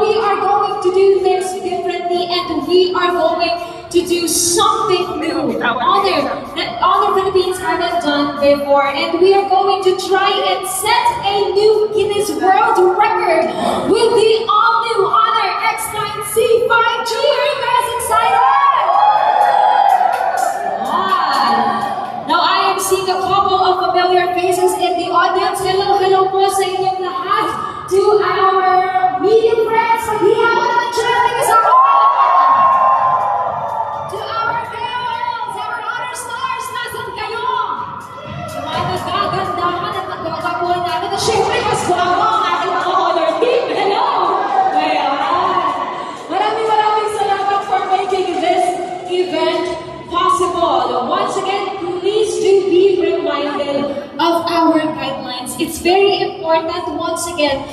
we are going to do things differently and we are going to do something new. Honor Philippines haven't done before, and we are going to try and set a new Guinness World Record with the all-new Honor X9C 5G. Are you guys excited? Now I am seeing a couple of familiar faces in the audience. Hello po sa inyong lahat. To our media friends, maghihawa naman siya natin kasama. To our girls, our honor stars, nasan kayo? Sa mga nagagandahan at nagkakapuan natin. At syempre, mas guwapo ang ating mga honor team. Hello! Maraming salamat for making this event possible. Once again, please do be reminded of our guidelines. It's very important, once again,